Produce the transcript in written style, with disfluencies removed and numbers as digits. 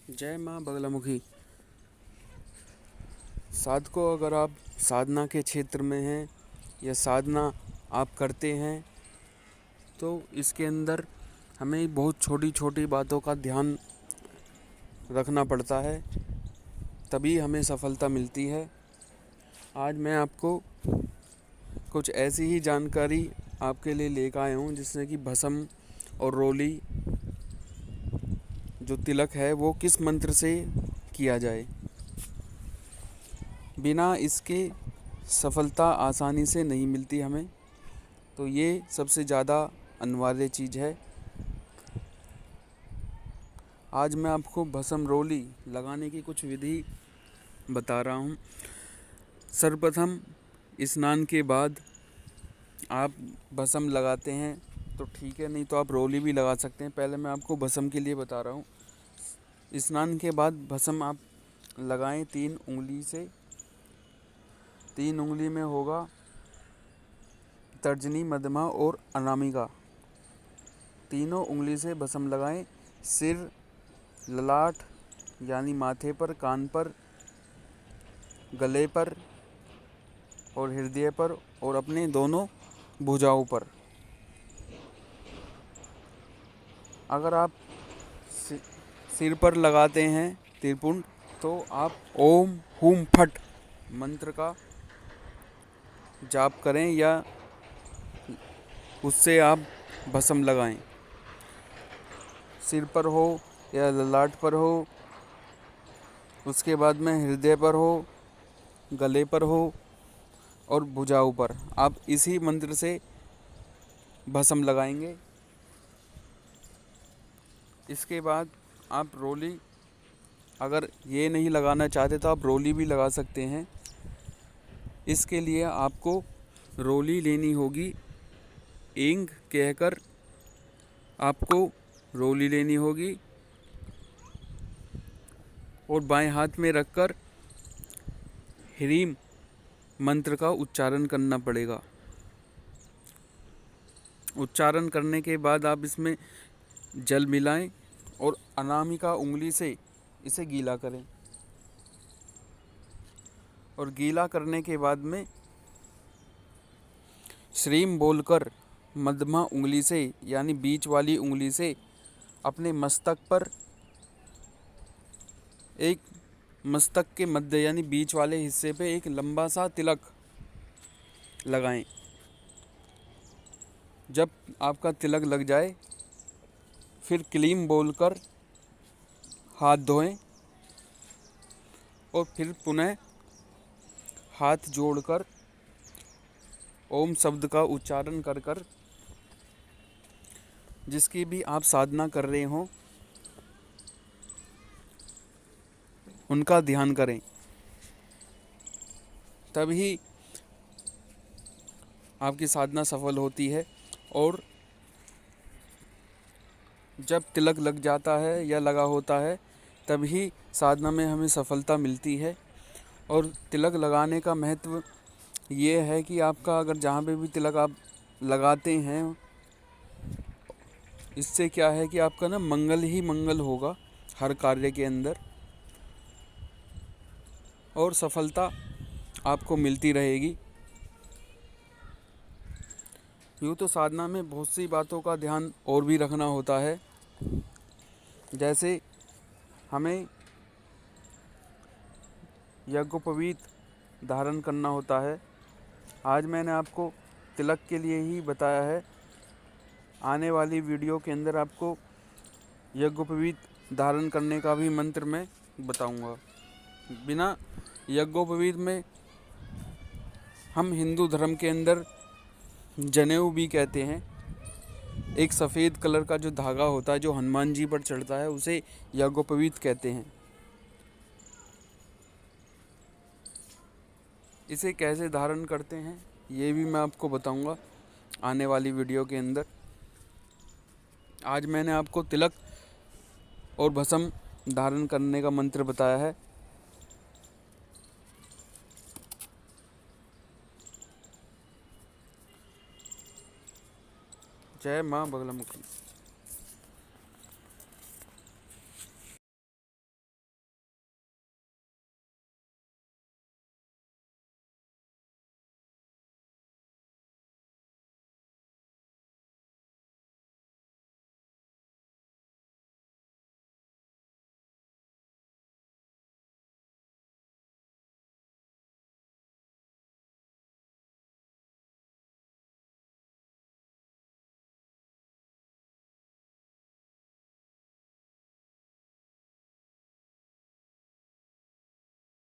जय माँ बगलामुखी। साधकों, अगर आप साधना के क्षेत्र में हैं या साधना आप करते हैं तो इसके अंदर हमें बहुत छोटी छोटी बातों का ध्यान रखना पड़ता है, तभी हमें सफलता मिलती है। आज मैं आपको कुछ ऐसी ही जानकारी आपके लिए लेकर आया हूँ जिससे कि भस्म और रोली जो तिलक है वो किस मंत्र से किया जाए। बिना इसके सफलता आसानी से नहीं मिलती हमें, तो ये सबसे ज़्यादा अनिवार्य चीज़ है। आज मैं आपको भस्म रोली लगाने की कुछ विधि बता रहा हूँ। सर्वप्रथम स्नान के बाद आप भस्म लगाते हैं तो ठीक है, नहीं तो आप रोली भी लगा सकते हैं। पहले मैं आपको भस्म के लिए बता रहा हूँ। स्नान के बाद भस्म आप लगाएं 3 उंगली से। 3 उंगली में होगा तर्जनी, मध्यमा और अनामिका। तीनों उंगली से भस्म लगाएं। सिर, ललाट यानी माथे पर, कान पर, गले पर और हृदय पर और अपने दोनों भुजाओं पर। अगर आप सिर पर लगाते हैं त्रिपुंड, तो आप ओम हुम फट मंत्र का जाप करें या उससे आप भस्म लगाएं। सिर पर हो या ललाट पर हो, उसके बाद में हृदय पर हो, गले पर हो और भुजाओं पर आप इसी मंत्र से भस्म लगाएंगे। इसके बाद आप रोली, अगर ये नहीं लगाना चाहते तो आप रोली भी लगा सकते हैं। इसके लिए आपको रोली लेनी होगी। इंग कहकर आपको रोली लेनी होगी और बाएं हाथ में रखकर ह्रीम मंत्र का उच्चारण करना पड़ेगा। उच्चारण करने के बाद आप इसमें जल मिलाएं और अनामिका उंगली से इसे गीला करें। और गीला करने के बाद में श्रीम बोलकर मध्यमा उंगली से यानी बीच वाली उंगली से अपने मस्तक पर एक मस्तक के मध्य यानी बीच वाले हिस्से पे एक लंबा सा तिलक लगाएं। जब आपका तिलक लग जाए फिर क्लीम बोलकर हाथ धोएं और फिर पुनः हाथ जोड़कर ओम शब्द का उच्चारण कर कर जिसकी भी आप साधना कर रहे हों उनका ध्यान करें, तभी आपकी साधना सफल होती है। और जब तिलक लग जाता है या लगा होता है तभी साधना में हमें सफलता मिलती है। और तिलक लगाने का महत्व ये है कि आपका अगर जहाँ पे भी तिलक आप लगाते हैं, इससे क्या है कि आपका ना मंगल ही मंगल होगा हर कार्य के अंदर और सफलता आपको मिलती रहेगी। यूँ तो साधना में बहुत सी बातों का ध्यान और भी रखना होता है, जैसे हमें यज्ञोपवीत धारण करना होता है। आज मैंने आपको तिलक के लिए ही बताया है। आने वाली वीडियो के अंदर आपको यज्ञोपवीत धारण करने का भी मंत्र मैं बताऊंगा। बिना यज्ञोपवीत में हम हिंदू धर्म के अंदर जनेऊ भी कहते हैं। एक सफ़ेद कलर का जो धागा होता है जो हनुमान जी पर चढ़ता है उसे यज्ञोपवीत कहते हैं। इसे कैसे धारण करते हैं ये भी मैं आपको बताऊंगा आने वाली वीडियो के अंदर। आज मैंने आपको तिलक और भस्म धारण करने का मंत्र बताया है। जय माँ बगलामुखी।